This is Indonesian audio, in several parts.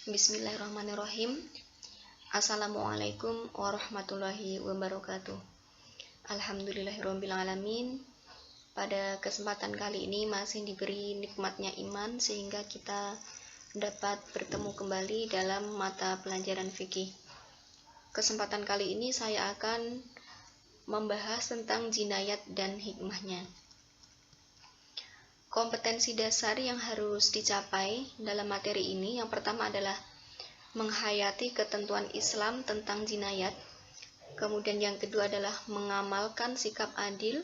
Bismillahirrahmanirrahim. Assalamualaikum warahmatullahi wabarakatuh. Alhamdulillahirrahmanirrahim. Pada kesempatan kali ini masih diberi nikmatnya iman sehingga kita dapat bertemu kembali dalam mata pelajaran fikih. Kesempatan kali ini saya akan membahas tentang jinayat dan hikmahnya. Kompetensi dasar yang harus dicapai dalam materi ini yang pertama adalah menghayati ketentuan Islam tentang jinayat. Kemudian yang kedua adalah mengamalkan sikap adil,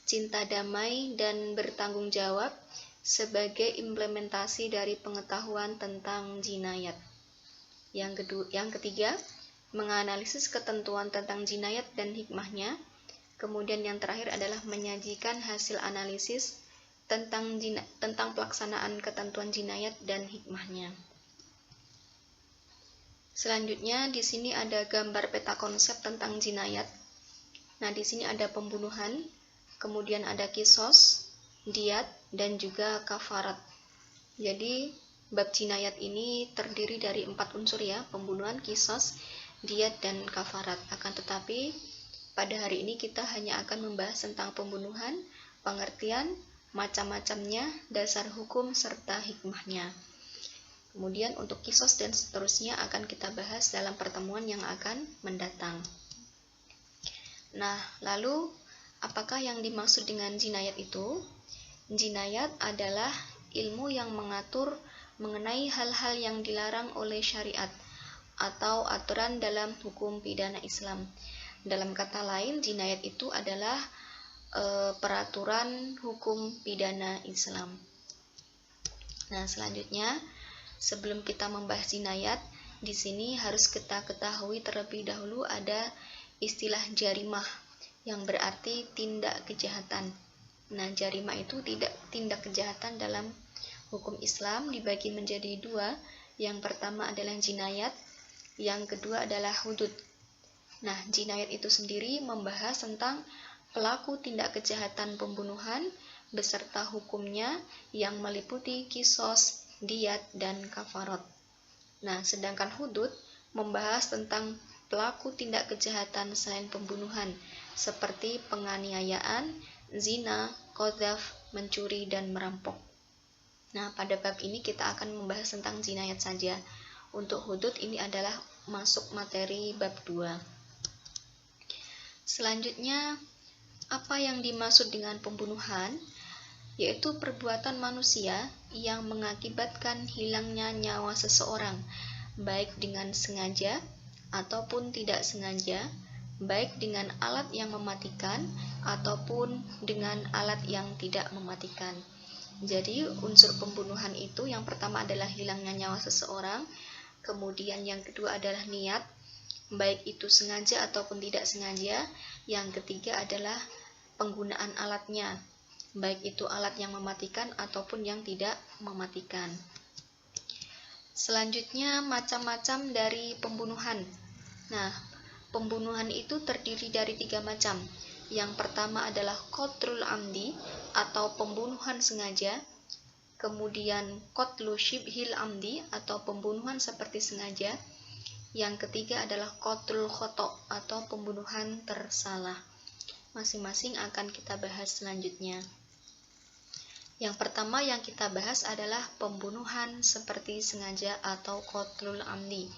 cinta damai, dan bertanggung jawab sebagai implementasi dari pengetahuan tentang jinayat. Yang ketiga, menganalisis ketentuan tentang jinayat dan hikmahnya. Kemudian yang terakhir adalah menyajikan hasil analisis tentang pelaksanaan ketentuan jinayat dan hikmahnya. Selanjutnya di sini ada gambar peta konsep tentang jinayat. Nah, di sini ada pembunuhan, kemudian ada kisos, diyat, dan juga kafarat. Jadi bab jinayat ini terdiri dari 4 unsur ya, pembunuhan, kisos, diyat, dan kafarat. Akan tetapi pada hari ini kita hanya akan membahas tentang pembunuhan, pengertian, macam-macamnya, dasar hukum, serta hikmahnya. Kemudian untuk kisos dan seterusnya akan kita bahas dalam pertemuan yang akan mendatang. Nah, lalu apakah yang dimaksud dengan jinayat itu? Jinayat adalah ilmu yang mengatur mengenai hal-hal yang dilarang oleh syariat atau aturan dalam hukum pidana Islam. Dalam kata lain, jinayat itu adalah peraturan hukum pidana Islam. Nah, selanjutnya sebelum kita membahas jinayat, di sini harus kita ketahui terlebih dahulu ada istilah jarimah yang berarti tindak kejahatan. Nah, jarimah itu tindak kejahatan dalam hukum Islam dibagi menjadi 2. Yang pertama adalah jinayat, yang kedua adalah hudud. Nah, jinayat itu sendiri membahas tentang pelaku tindak kejahatan pembunuhan beserta hukumnya yang meliputi kisos, diyat, dan kafarat. Nah, sedangkan hudud membahas tentang pelaku tindak kejahatan selain pembunuhan seperti penganiayaan, zina, qadzaf, mencuri, dan merampok. Nah, pada bab ini kita akan membahas tentang jinayat saja. Untuk hudud ini adalah masuk materi bab 2. Selanjutnya, apa yang dimaksud dengan pembunuhan? Yaitu perbuatan manusia yang mengakibatkan hilangnya nyawa seseorang, baik dengan sengaja ataupun tidak sengaja, baik dengan alat yang mematikan ataupun dengan alat yang tidak mematikan. Jadi unsur pembunuhan itu yang pertama adalah hilangnya nyawa seseorang, kemudian yang kedua adalah niat, baik itu sengaja ataupun tidak sengaja. Yang ketiga adalah penggunaan alatnya, baik itu alat yang mematikan ataupun yang tidak mematikan. Selanjutnya, macam-macam dari pembunuhan. Nah, pembunuhan itu terdiri dari 3 macam. Yang pertama adalah qatlul amdi atau pembunuhan sengaja, kemudian qatlu syibhil amdi atau pembunuhan seperti sengaja, yang ketiga adalah qatlul khoto atau pembunuhan tersalah. Masing-masing akan kita bahas selanjutnya. Yang pertama yang kita bahas adalah pembunuhan seperti sengaja atau qatlul amdi,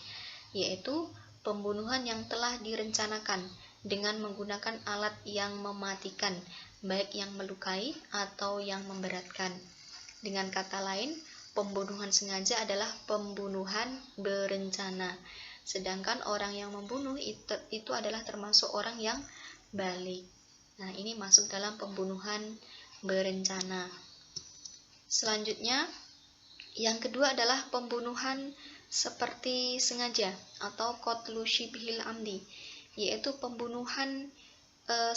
yaitu pembunuhan yang telah direncanakan dengan menggunakan alat yang mematikan, baik yang melukai atau yang memberatkan. Dengan kata lain, pembunuhan sengaja adalah pembunuhan berencana, sedangkan orang yang membunuh itu adalah termasuk orang yang balik. Nah, ini masuk dalam pembunuhan berencana. Selanjutnya, yang kedua adalah pembunuhan seperti sengaja atau qatlu syibhil amdi, yaitu pembunuhan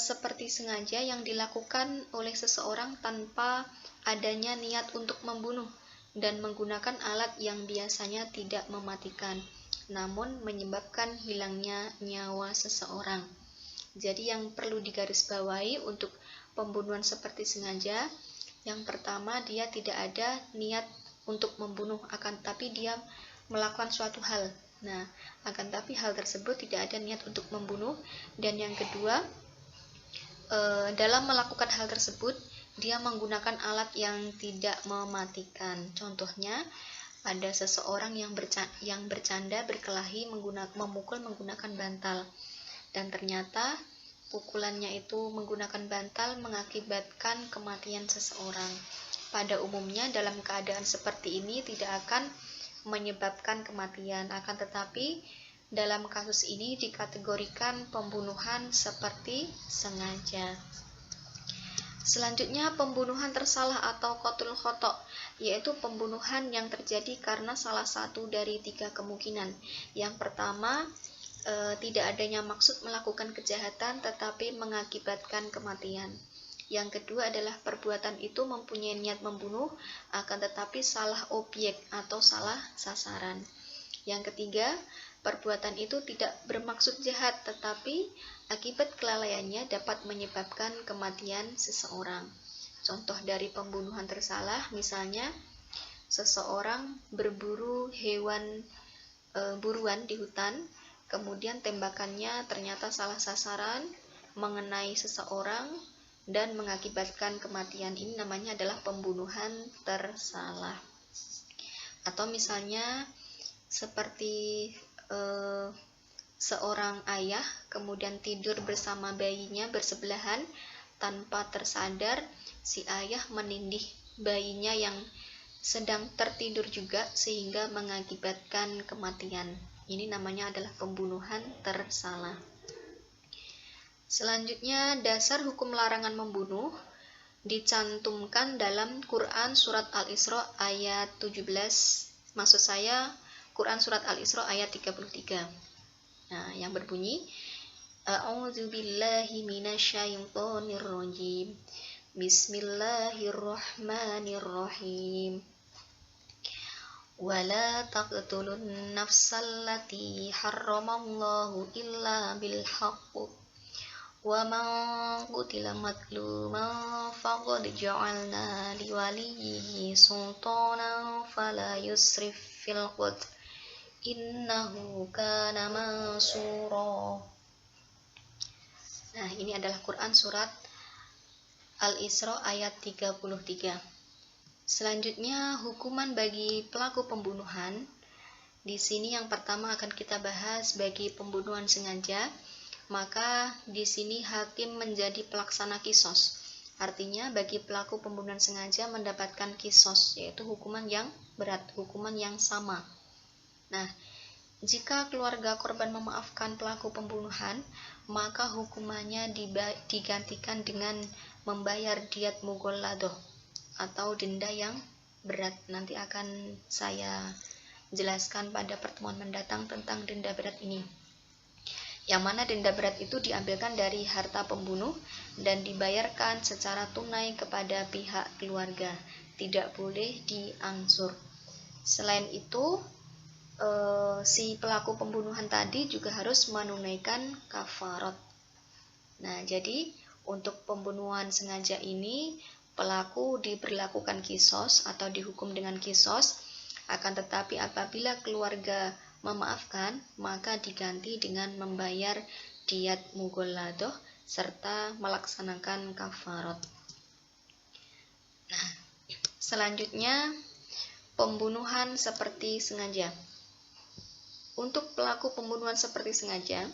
seperti sengaja yang dilakukan oleh seseorang tanpa adanya niat untuk membunuh dan menggunakan alat yang biasanya tidak mematikan, namun menyebabkan hilangnya nyawa seseorang. Jadi yang perlu digarisbawahi untuk pembunuhan seperti sengaja, yang pertama dia tidak ada niat untuk membunuh, akan tapi dia melakukan suatu hal. Nah, akan tapi hal tersebut tidak ada niat untuk membunuh. Dan yang kedua, dalam melakukan hal tersebut dia menggunakan alat yang tidak mematikan. Contohnya, ada seseorang yang bercanda berkelahi memukul menggunakan bantal, dan ternyata pukulannya itu menggunakan bantal mengakibatkan kematian seseorang. Pada umumnya dalam keadaan seperti ini tidak akan menyebabkan kematian, akan tetapi dalam kasus ini dikategorikan pembunuhan seperti sengaja. Selanjutnya, pembunuhan tersalah atau qatlul khata', yaitu pembunuhan yang terjadi karena salah satu dari 3 kemungkinan. Yang pertama, tidak adanya maksud melakukan kejahatan tetapi mengakibatkan kematian. Yang kedua adalah perbuatan itu mempunyai niat membunuh, akan tetapi salah objek atau salah sasaran. Yang ketiga, perbuatan itu tidak bermaksud jahat, tetapi akibat kelalaiannya dapat menyebabkan kematian seseorang. Contoh dari pembunuhan tersalah, misalnya seseorang berburu hewan buruan di hutan, kemudian tembakannya ternyata salah sasaran, mengenai seseorang, dan mengakibatkan kematian. Ini namanya adalah pembunuhan tersalah. Atau misalnya seperti seorang ayah kemudian tidur bersama bayinya bersebelahan, tanpa tersadar si ayah menindih bayinya yang sedang tertidur juga sehingga mengakibatkan kematian. Ini namanya adalah pembunuhan tersalah. Selanjutnya, dasar hukum larangan membunuh dicantumkan dalam Quran Surat Al-Isra ayat 17, maksud saya Quran Surat Al-Isra ayat 33. Nah, yang berbunyi, A'udzubillahi minasyaitonir rajim. Bismillahirrahmanirrahim. Wala taqtulun nafsallati harramallahu illa bilhaqq. Wa man qutila madluman faqad ja'alna liwaliyhi sultanan fala yusrif fil qatl. Innahu kana mansura. Nah, ini adalah Quran Surat Al-Isra ayat 33. Selanjutnya, hukuman bagi pelaku pembunuhan. Di sini yang pertama akan kita bahas bagi pembunuhan sengaja. Maka di sini hakim menjadi pelaksana kisos. Artinya bagi pelaku pembunuhan sengaja mendapatkan kisos, yaitu hukuman yang berat, hukuman yang sama. Nah, jika keluarga korban memaafkan pelaku pembunuhan, maka hukumannya digantikan dengan membayar diat mughalladah atau denda yang berat. Nanti akan saya jelaskan pada pertemuan mendatang tentang denda berat ini. Yang mana denda berat itu diambilkan dari harta pembunuh dan dibayarkan secara tunai kepada pihak keluarga, tidak boleh diangsur. Selain itu, si pelaku pembunuhan tadi juga harus menunaikan kafarat. Nah, jadi untuk pembunuhan sengaja ini pelaku diberlakukan kisos atau dihukum dengan kisos, akan tetapi apabila keluarga memaafkan, maka diganti dengan membayar diat mughalladah serta melaksanakan kafarat. Nah, selanjutnya pembunuhan seperti sengaja. Untuk pelaku pembunuhan seperti sengaja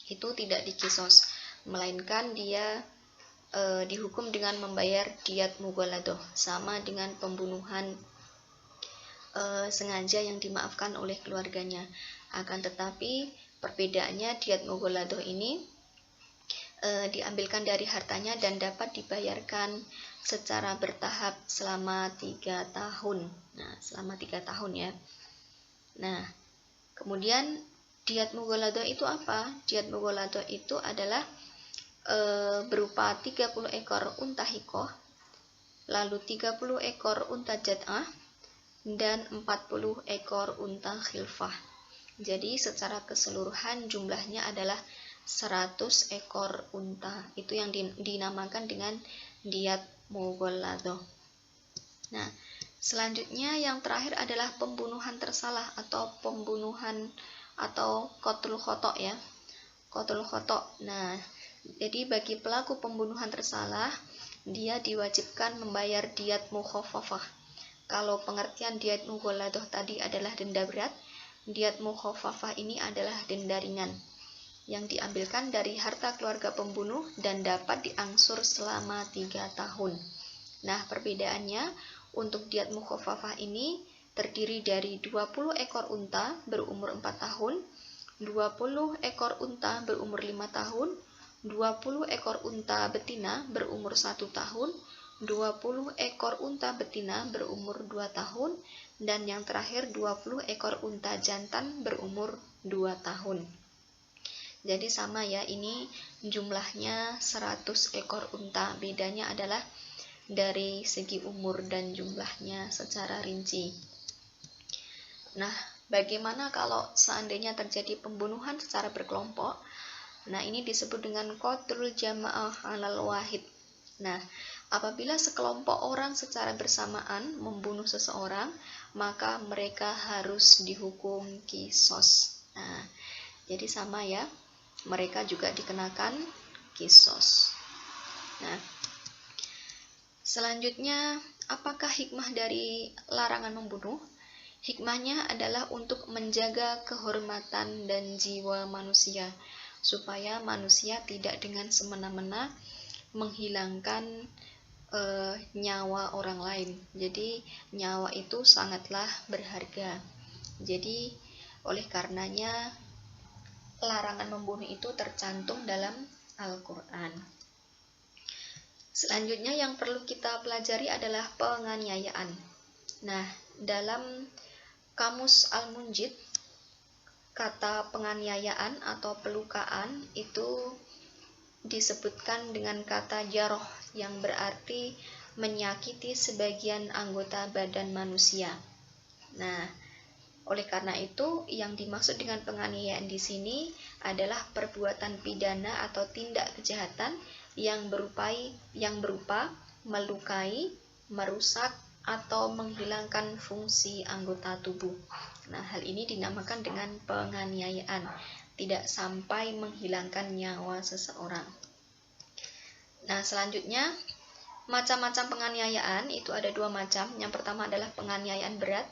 itu tidak dikisos, melainkan dia dihukum dengan membayar diat mughalladah, sama dengan pembunuhan sengaja yang dimaafkan oleh keluarganya. Akan tetapi perbedaannya, diat mughalladah ini diambilkan dari hartanya dan dapat dibayarkan secara bertahap selama 3 tahun. Nah, selama 3 tahun ya. Nah, kemudian diat mughalladah itu apa? Diat mughalladah itu adalah berupa 30 ekor unta hikoh, lalu 30 ekor unta jad'ah, dan 40 ekor unta khilfah. Jadi secara keseluruhan jumlahnya adalah 100 ekor unta. Itu yang dinamakan dengan diat mughalladah. Nah, Selanjutnya yang terakhir adalah pembunuhan tersalah atau pembunuhan atau qatlul khata' ya. Qatlul khata'. Nah, jadi bagi pelaku pembunuhan tersalah, dia diwajibkan membayar diyat mukhaffafah. Kalau pengertian diyat mughaladah tadi adalah denda berat, diyat mukhaffafah ini adalah denda ringan yang diambilkan dari harta keluarga pembunuh dan dapat diangsur selama 3 tahun. Nah, perbedaannya untuk diyat mukhaffafah ini terdiri dari 20 ekor unta berumur 4 tahun, 20 ekor unta berumur 5 tahun, 20 ekor unta betina berumur 1 tahun, 20 ekor unta betina berumur 2 tahun, dan yang terakhir 20 ekor unta jantan berumur 2 tahun. Jadi sama ya, ini jumlahnya 100 ekor unta, bedanya adalah dari segi umur dan jumlahnya secara rinci. Nah, bagaimana kalau seandainya terjadi pembunuhan secara berkelompok? Nah, ini disebut dengan qatlul jama'ah 'alal wahid. Nah, apabila sekelompok orang secara bersamaan membunuh seseorang, maka mereka harus dihukum qisas. Nah, jadi sama ya, mereka juga dikenakan qisas. Nah, selanjutnya, apakah hikmah dari larangan membunuh? Hikmahnya adalah untuk menjaga kehormatan dan jiwa manusia, supaya manusia tidak dengan semena-mena menghilangkan nyawa orang lain. Jadi, nyawa itu sangatlah berharga. Jadi, oleh karenanya, larangan membunuh itu tercantum dalam Al-Quran. Selanjutnya yang perlu kita pelajari adalah penganiayaan. Nah, dalam Kamus Al-Munjid, kata penganiayaan atau pelukaan itu disebutkan dengan kata jaroh yang berarti menyakiti sebagian anggota badan manusia. Nah, oleh karena itu yang dimaksud dengan penganiayaan di sini adalah perbuatan pidana atau tindak kejahatan yang berupa melukai, merusak, atau menghilangkan fungsi anggota tubuh. Nah, hal ini dinamakan dengan penganiayaan, tidak sampai menghilangkan nyawa seseorang. Nah, selanjutnya, macam-macam penganiayaan itu ada 2 macam. Yang pertama adalah penganiayaan berat,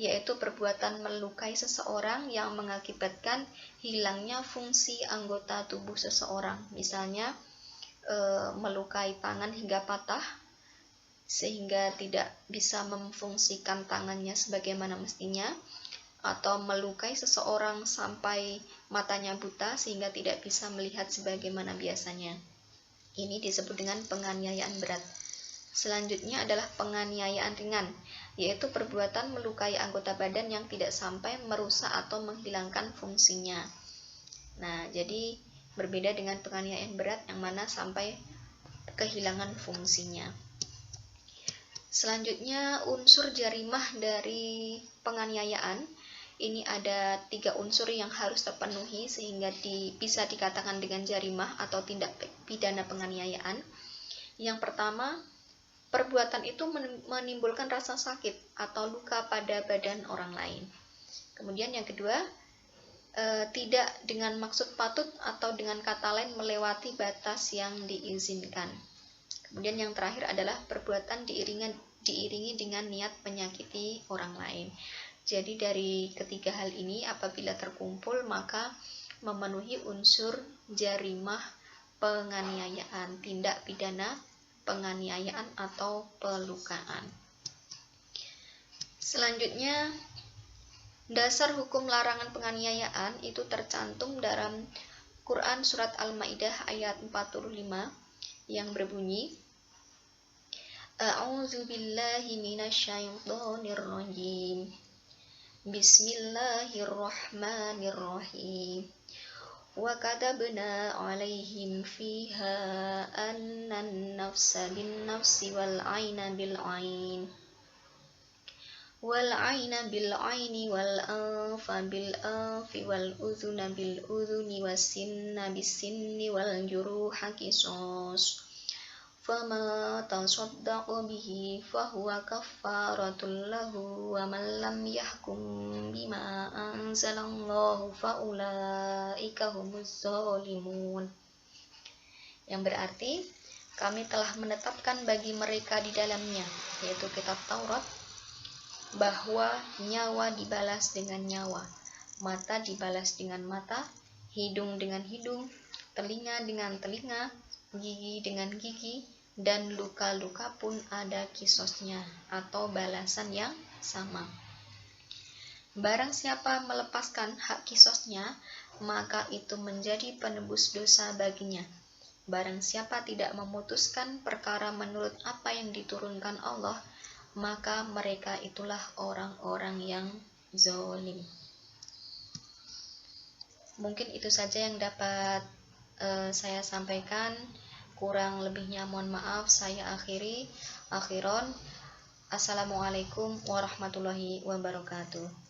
yaitu perbuatan melukai seseorang yang mengakibatkan hilangnya fungsi anggota tubuh seseorang. Misalnya, melukai tangan hingga patah sehingga tidak bisa memfungsikan tangannya sebagaimana mestinya, atau melukai seseorang sampai matanya buta sehingga tidak bisa melihat sebagaimana biasanya. Ini disebut dengan penganiayaan berat. Selanjutnya adalah penganiayaan ringan, yaitu perbuatan melukai anggota badan yang tidak sampai merusak atau menghilangkan fungsinya. Nah, jadi berbeda dengan penganiayaan berat yang mana sampai kehilangan fungsinya. Selanjutnya, unsur jarimah dari penganiayaan. Ini ada 3 unsur yang harus terpenuhi sehingga bisa dikatakan dengan jarimah atau tindak pidana penganiayaan. Yang pertama, perbuatan itu menimbulkan rasa sakit atau luka pada badan orang lain. Kemudian yang kedua, tidak dengan maksud patut atau dengan kata lain melewati batas yang diizinkan. Kemudian yang terakhir adalah perbuatan diiringi dengan niat menyakiti orang lain. Jadi dari ketiga hal ini apabila terkumpul maka memenuhi unsur jarimah penganiayaan, tindak pidana penganiayaan atau pelukaan. Selanjutnya, dasar hukum larangan penganiayaan itu tercantum dalam Quran Surat Al-Ma'idah ayat 45 yang berbunyi, A'udzu billahi minasyaitonir rajim. Bismillahirrahmanirrahim. Wa katabna 'alaihim fiha annan nafsa bin nafsi wal 'aina bil 'ain wal 'aina bil 'aini wal anfa bil anfi wal udhuna bil udhuni was sinna bis sinni wal juruha qisas fama tasaddaqu bihi fahuwa kaffaratul lahu wa man lam yahkum bima anzalallahu faulaika humuz zalimun. Yang berarti kami telah menetapkan bagi mereka di dalamnya, yaitu kitab Taurat, bahwa nyawa dibalas dengan nyawa, mata dibalas dengan mata, hidung dengan hidung, telinga dengan telinga, gigi dengan gigi, dan luka-luka pun ada qisosnya atau balasan yang sama. Barang siapa melepaskan hak qisosnya, maka itu menjadi penebus dosa baginya. Barang siapa tidak memutuskan perkara menurut apa yang diturunkan Allah, maka mereka itulah orang-orang yang zalim. Mungkin itu saja yang dapat saya sampaikan. Kurang lebihnya mohon maaf. Saya akhiron. Assalamualaikum warahmatullahi wabarakatuh.